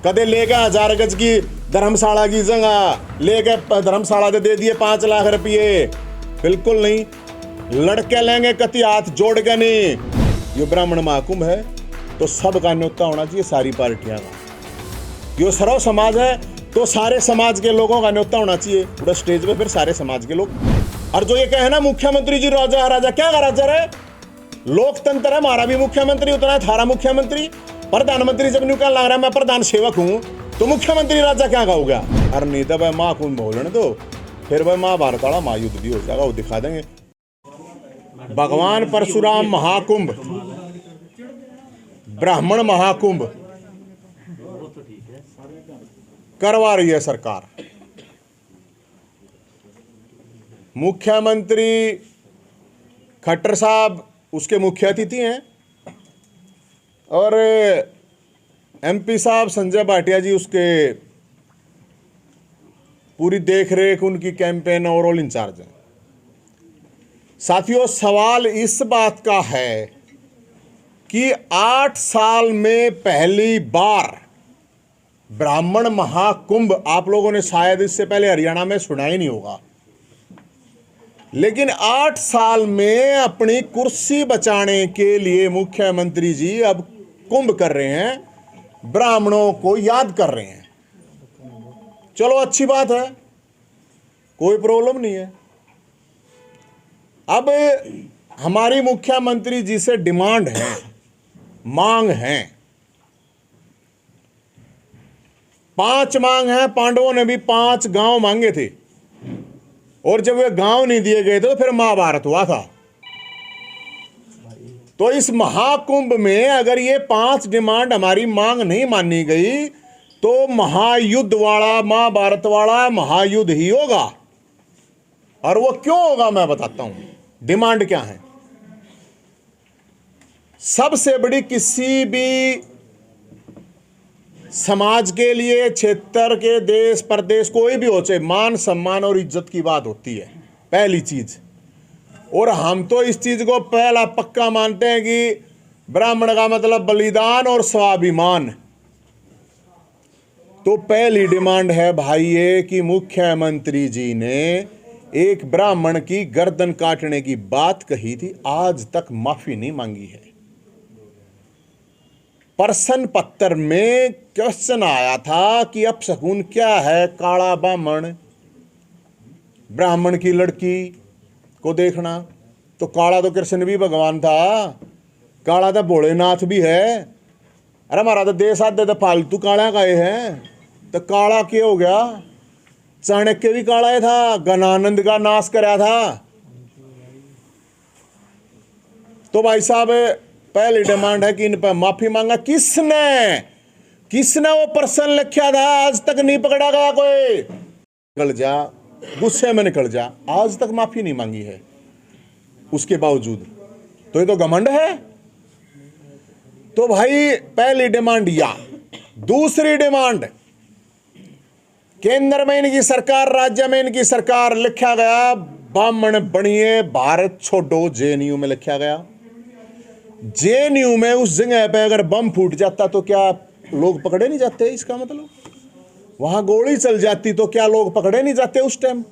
कदे लेके 1000 गज की धर्मशाला की जगह लेके धर्मशाला दे दिए 5 लाख रुपये, बिल्कुल नहीं। लड़के लेंगे कति हाथ जोड़ के नहीं। ये ब्राह्मण महाकुंभ है तो सबका न्योता होना चाहिए, सारी पार्टियां का। यो सर्व समाज है तो सारे समाज के लोगों का न्योता होना चाहिए पूरा स्टेज पे, फिर सारे समाज के लोग। और जो ये कहे ना मुख्यमंत्री जी राजा है, राजा क्या राजा है? लोकतंत्र है, हमारा भी मुख्यमंत्री उतना है, थारा मुख्यमंत्री। प्रधानमंत्री जब न्यू लग रहा है मैं प्रधान सेवक हूं तो मुख्यमंत्री राजा क्या होगा? अरे नहीं तो भाई महाकुंभ बोलने दो, फिर भाई महाभारत वाला महायुद्ध भी हो जाएगा, वो दिखा देंगे। भगवान परशुराम महाकुंभ, ब्राह्मण महाकुंभ करवा रही है सरकार। मुख्यमंत्री खट्टर साहब उसके मुख्य अतिथि हैं और एमपी साहब संजय भाटिया जी उसके पूरी देखरेख, उनकी कैंपेन ओवरऑल इंचार्ज हैं। साथियों, सवाल इस बात का है कि 8 साल में पहली बार ब्राह्मण महाकुंभ, आप लोगों ने शायद इससे पहले हरियाणा में सुना ही नहीं होगा, लेकिन 8 साल में अपनी कुर्सी बचाने के लिए मुख्यमंत्री जी अब कुंभ कर रहे हैं, ब्राह्मणों को याद कर रहे हैं। चलो अच्छी बात है, कोई प्रॉब्लम नहीं है। अब हमारी मुख्यमंत्री जी से डिमांड है, मांग है, 5 मांग है। पांडवों ने भी 5 गांव मांगे थे और जब वे गांव नहीं दिए गए थे तो फिर महाभारत हुआ था। तो इस महाकुंभ में अगर ये 5 डिमांड हमारी मांग नहीं मानी गई तो महायुद्ध वाला, महाभारत वाला महायुद्ध ही होगा। और वो क्यों होगा मैं बताता हूं। डिमांड क्या है? सबसे बड़ी किसी भी समाज के लिए, क्षेत्र के, देश प्रदेश, कोई भी हो, चाहे मान सम्मान और इज्जत की बात होती है पहली चीज। और हम तो इस चीज को पहला पक्का मानते हैं कि ब्राह्मण का मतलब बलिदान और स्वाभिमान। तो पहली डिमांड है भाई ये कि मुख्यमंत्री जी ने एक ब्राह्मण की गर्दन काटने की बात कही थी, आज तक माफी नहीं मांगी है। प्रश्न पत्र में क्वेश्चन आया था कि अपशकुन क्या है? काला ब्राह्मण, ब्राह्मण की लड़की को देखना। तो काला तो कृष्ण भी भगवान था, काला तो भोलेनाथ भी है। अरे हमारा तो देश आधे तो फालतू काला गए हैं, तो काला क्या हो गया? चाणक्य भी काला ही था, गणानंद का नाश कराया था। तो भाई साहब पहली डिमांड है कि इन पर माफी मांगा। किसने वो प्रश्न लिखा था? आज तक नहीं पकड़ा गया कोई। निकल जा, गुस्से में निकल जा, आज तक माफी नहीं मांगी है उसके बावजूद। तो ये तो घमंड है। तो भाई पहली डिमांड या। दूसरी डिमांड, केंद्र में इनकी सरकार, राज्य में इनकी सरकार, लिखा गया ब्राह्मण बनिए भारत छोड़ो। जेएनयू में लिखा गया। जेएनयू में उस जगह पे अगर बम फूट जाता तो क्या लोग पकड़े नहीं जाते? इसका मतलब वहां गोली चल जाती तो क्या लोग पकड़े नहीं जाते उस टाइम?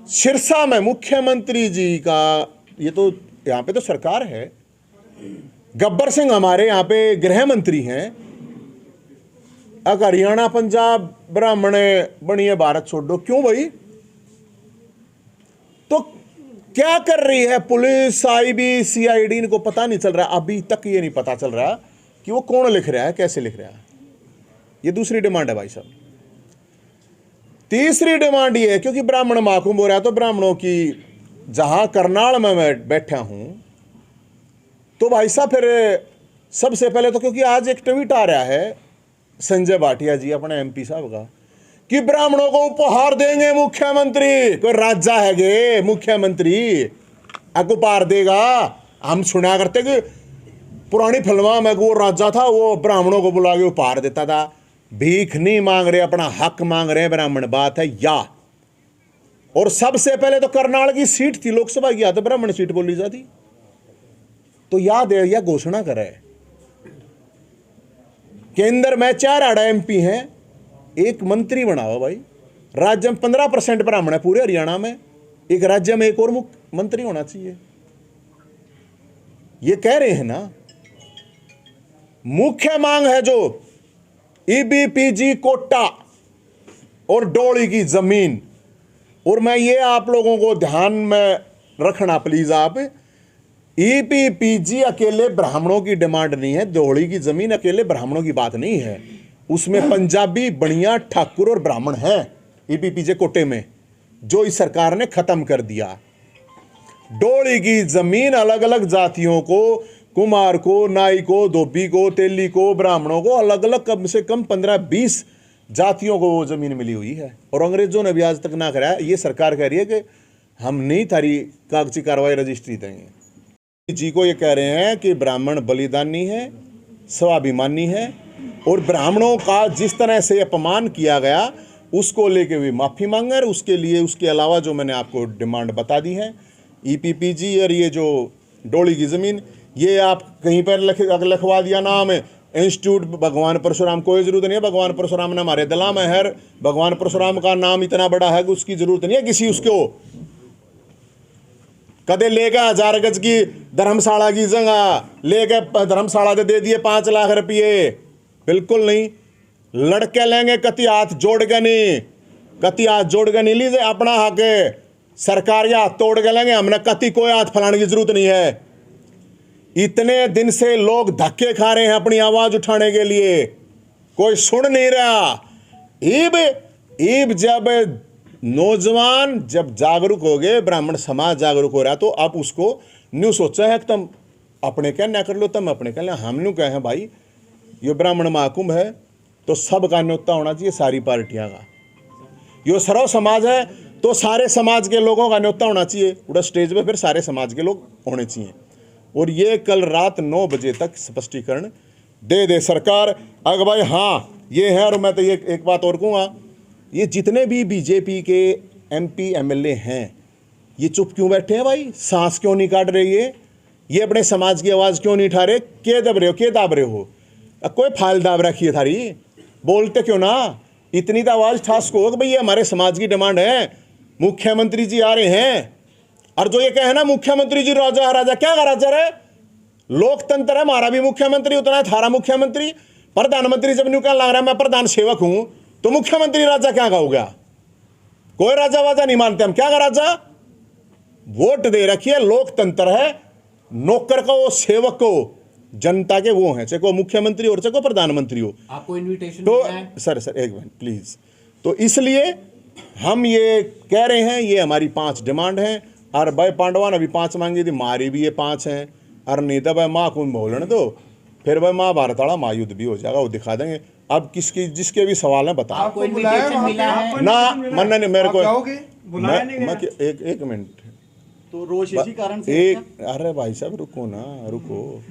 सिरसा में मुख्यमंत्री जी का, ये तो यहां पे तो सरकार है, गब्बर सिंह हमारे यहां पे गृह मंत्री हैं। अगर हरियाणा पंजाब ब्राह्मण बनिए भारत छोड़ो, क्यों भाई? तो क्या कर रही है पुलिस, आईबी, सीआईडी? इनको पता नहीं चल रहा, अभी तक ये नहीं पता चल रहा कि वो कौन लिख रहा है, कैसे लिख रहा है। ये दूसरी डिमांड है भाई साहब। तीसरी डिमांड ये है, क्योंकि ब्राह्मण महाकुंभ हो रहा है तो ब्राह्मणों की, जहां करनाल में मैं बैठा हूं तो भाई साहब फिर सबसे पहले तो, क्योंकि आज एक ट्वीट आ रहा है संजय भाटिया जी अपने एमपी साहब का कि ब्राह्मणों को उपहार देंगे मुख्यमंत्री। कोई राजा है गे मुख्यमंत्री उपहार देगा? हम सुना करते कि पुरानी फिल्मों में वो राजा था, वो ब्राह्मणों को बुला के उपहार देता था। भीख नहीं मांग रहे, अपना हक मांग रहे हैं, ब्राह्मण बात है या। और सबसे पहले तो करनाल की सीट थी लोकसभा की, तो ब्राह्मण सीट बोली जाती। तो याद है या घोषणा करे केंद्र में 4 आड़ा MP हैं, एक मंत्री बनाओ भाई। राज्य में 15% ब्राह्मण है पूरे हरियाणा में, एक राज्य में एक और मुख्यमंत्री होना चाहिए। ये कह रहे हैं ना, मुख्य मांग है जो EBPG कोटा और डोली की जमीन। और मैं ये आप लोगों को ध्यान में रखना प्लीज, आप EBPG अकेले ब्राह्मणों की डिमांड नहीं है, डोली की जमीन अकेले ब्राह्मणों की बात नहीं है, उसमें पंजाबी, बनिया, ठाकुर और ब्राह्मण हैं EBPG कोटे में, जो इस सरकार ने खत्म कर दिया। डोली की जमीन अलग अलग जातियों को, कुमार को, नाई को, धोबी को, तेली को, ब्राह्मणों को, अलग अलग कम से कम 15-20 जातियों को वो जमीन मिली हुई है, और अंग्रेजों ने भी आज तक ना कराया। ये सरकार कह रही है कि हम नहीं तारी कागजी कार्रवाई रजिस्ट्री देंगे। जी को ये कह रहे हैं कि ब्राह्मण बलिदानी है, स्वाभिमानी है, और ब्राह्मणों का जिस तरह से अपमान किया गया उसको लेके भी माफी मांगे। उसके लिए, उसके अलावा जो मैंने आपको डिमांड बता दी है, EBPG और ये जो डोली की जमीन, ये आप कहीं पर लिखवा दिया नाम है इंस्टीट्यूट भगवान परशुराम, कोई जरूरत नहीं है। भगवान परशुराम ने हमारे दिला में है, भगवान परशुराम का नाम इतना बड़ा है कि उसकी जरूरत नहीं है किसी उसको। कदे लेगा 1000 गज की धर्मशाला की जगह लेके धर्मशाला दे दिए 5 लाख रुपये, बिल्कुल नहीं। लड़के लेंगे कति हाथ जोड़ के नहीं, कति हाथ जोड़ के नहीं लीजिए अपना हक है, सरकार के हाथ तोड़ के लेंगे, हमने कति कोई हाथ फैलाने की जरूरत नहीं है। इतने दिन से लोग धक्के खा रहे हैं अपनी आवाज उठाने के लिए, कोई सुन नहीं रहा। ईब जब नौजवान जब जागरूक हो गए, ब्राह्मण समाज जागरूक हो रहा, तो अब उसको न्यू सोचा है कि तुम अपने कहना कर लो, तुम अपने कहना, हम न्यू कहे भाई ये ब्राह्मण महाकुंभ है तो सबका न्योता होना चाहिए, सारी पार्टियां का। यो सर्व समाज है तो सारे समाज के लोगों का न्योता होना चाहिए, उड़ा स्टेज पे फिर सारे समाज के लोग होने चाहिए। और ये कल रात 9 बजे तक स्पष्टीकरण दे सरकार। अगर भाई हाँ ये है, और मैं तो ये एक बात और कहूँगा, ये जितने भी बीजेपी के MP MLA हैं, ये चुप क्यों बैठे हैं भाई, सांस क्यों नहीं काट रहे, ये अपने समाज की आवाज़ क्यों नहीं उठा रहे, के दब रहे हो, के दाब रहे हो, कोई फाइल दाब रखी है थारी, बोलते क्यों ना, इतनी तो आवाज़ ठास को कि भाई ये हमारे समाज की डिमांड है, मुख्यमंत्री जी आ रहे हैं। और जो ये कहे ना मुख्यमंत्री जी राजा राजा, क्या राजा है, लोकतंत्र है, हमारा भी मुख्यमंत्री उतना है, थारा मुख्यमंत्री। प्रधानमंत्री जब न्यू कहने लग रहा है मैं प्रधान सेवक हूं, तो मुख्यमंत्री राजा क्या कहोगा, कोई राजा वाजा नहीं मानते हम, क्या राजा, वोट दे रखिए, लोकतंत्र है, नौकर को, सेवक को, जनता के वो हैं, चाहे को मुख्यमंत्री और चाहे को प्रधानमंत्री हो। आपको इनविटेशन तो सर एक मिनट प्लीज, तो इसलिए हम ये कह रहे हैं, ये हमारी 5 डिमांड हैं। और भाई पांडवा ने भी 5 मांगी थी, मारी भी ये 5 हैं। और नहीं तो भाई माँ को बोलने दो, फिर भाई महाभारत वाला महायुद्ध भी हो जाएगा, वो दिखा देंगे। अब किसकी जिसके भी सवाल है बताओ ना, मन्ना ने मेरे को एक मिनट, तो रोज इसी कारण से एक, अरे भाई साहब रुको ना, रुको,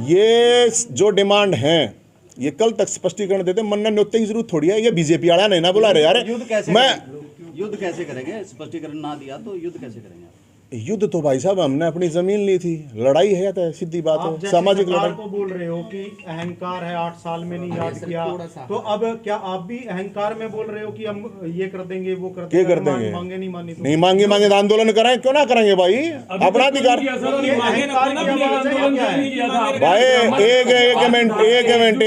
ये जो डिमांड है ये कल तक स्पष्टीकरण देते, मन्ना न्योते की जरूरत थोड़ी है, ये बीजेपी वाला नहीं ना बुला रहे यार। युद्ध कैसे करेंगे, स्पष्टीकरण ना दिया तो युद्ध कैसे करेंगे? युद्ध तो भाई साहब हमने अपनी जमीन ली थी, लड़ाई है तो सीधी बात है, सामाजिक लड़ाई। को बोल रहे हो कि अहंकार है, 8 साल में नहीं याद किया, तो अब क्या आप भी अहंकार में बोल रहे हो कि हम ये कर देंगे वो कर देंगे, मांगे नहीं मानी तो? नहीं मांगे तो आंदोलन कराएं, क्यों ना करेंगे भाई, अपना अधिकार भाई। एक मिनट,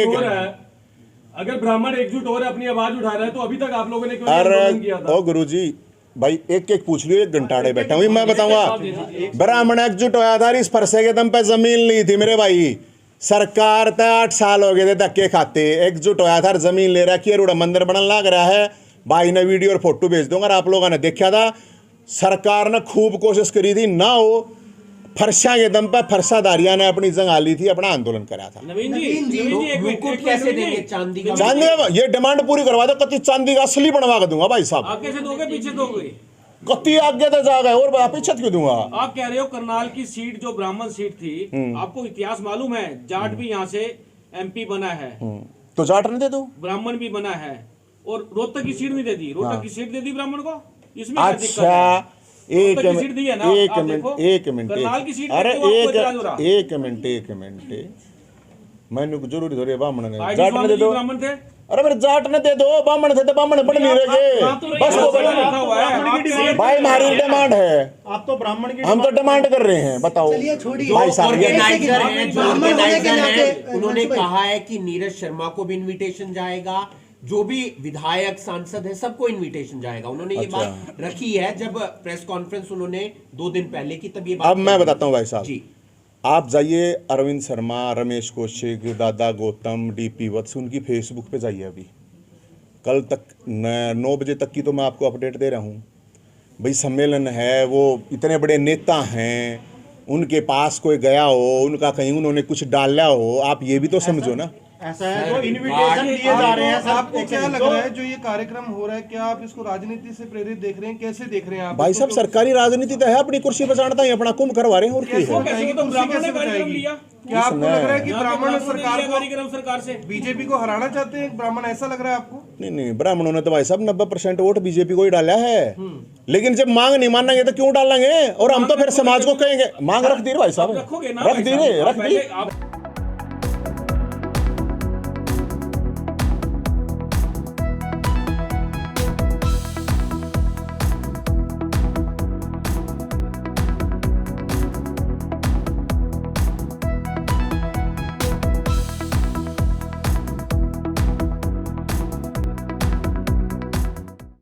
अगर ब्राह्मण एकजुट हो रहे अपनी आवाज उठा रहे हैं, तो अभी तक आप लोगों ने क्यों नहीं किया था? ओ गुरुजी भाई एक पूछ लियो, 1 घंटाड़े बैठा हूँ मैं बताऊंगा। ब्राह्मण एकजुट होया था, इस फरसे के दम पे जमीन ली थी मेरे भाई, सरकार तो 8 साल हो गए थे धक्के खाते, एकजुट होया था, जमीन ले रखी है, रूढ़ा मंदिर बनने लग रहा है। भाई ने वीडियो और फोटो भेज दूंगा, आप लोगों ने देखा था, सरकार ने खूब कोशिश करी थी ना, हो फरसा के दम पर फरसादारिया ने अपनी जंग ली थी, अपना आंदोलन करा था। नवीन जी मुकुट कैसे देंगे चांदी का? चांदी ये डिमांड पूरी करवा दो, कति चांदी का असली बनवा के दूंगा भाई साहब। आगे से दोगे पीछे दोगे? कति आगे तो जा गए, और पीछे क्यों दूंगा? आप कह रहे हो करनाल की सीट जो ब्राह्मण सीट थी, आपको इतिहास मालूम है, जाट भी यहाँ से MP बना है, तो जाट नहीं दे दो, ब्राह्मण भी बना है, और रोहतक की सीट नहीं दे दी, रोहतक की सीट दे दी ब्राह्मण को, इसमें अच्छा एक मिनट, मैंने को जरूरी थोड़ी है ब्राह्मण ने आईडी जाट स्वामी ने दे जी दो ब्राह्मण थे। अरे मेरे जाट ने दे दो ब्राह्मण थे तो ब्राह्मण पढ़ नहीं रहे बस वो लिखा हुआ है भाई हमारी डिमांड है आप तो ब्राह्मण की हम तो डिमांड कर रहे हैं बताओ चलिए छोड़िए। भाई साहब ये ऑर्गेनाइजर हैं, जो ब्राह्मण होने के ऑर्गेनाइजर नाते, हैं, उन्होंने मंसूर भाई। कहा है कि नीरज शर्मा को भी इनविटेशन जाएगा, जो भी विधायक सांसद है सबको इनविटेशन जाएगा। उन्होंने ये अच्छा। बात रखी है जब प्रेस कॉन्फ्रेंस उन्होंने 2 दिन पहले की, तब ये अब मैं कही। बताता हूँ भाई साहब जी आप जाइए अरविंद शर्मा रमेश कौशिक दादा गौतम डीपी वत्स उनकी फेसबुक पे जाइए अभी कल तक 9 बजे तक की तो मैं आपको अपडेट दे रहा हूँ भाई सम्मेलन है वो इतने बड़े नेता हैं उनके पास कोई गया हो उनका कहीं उन्होंने कुछ डाला हो आप ये भी तो समझो ना ऐसा है जो इनविटेशन दिए जा रहे हैं सर, आपको एक क्या सेकंड, लग तो रहा है जो ये कार्यक्रम हो रहा है, क्या आप इसको राजनीति से प्रेरित देख रहे हैं, कैसे देख रहे हैं आप भाई इसको? साहब सरकारी राजनीति तो है अपनी कुर्सी पर जानता है अपना कुंभ करवा रहे हैं और कैसे क्या है बचाएगी? कैसे तो कुर्सी ब्राह्मण कैसे ने कार्यक्रम बचाएगी? लिया? क्या आपको लग रहा है कि यहाँ तो ब्राह्मण ब्राह्मणों ने सरकार लिया को कार्यक्रम सरकार से। बीजेपी को हराना चाहते हैं ब्राह्मण, ऐसा लग रहा है आपको? नहीं ब्राह्मणों ने तो भाई साहब 90% वोट बीजेपी को ही डाला है लेकिन जब मांग नहीं मानेंगे तो क्यों डालेंगे और हम तो फिर समाज को कहेंगे मांग रख दी रे भाई साहब रखोगे ना रख भाई दी साहब। रे आप रख दी पहले आप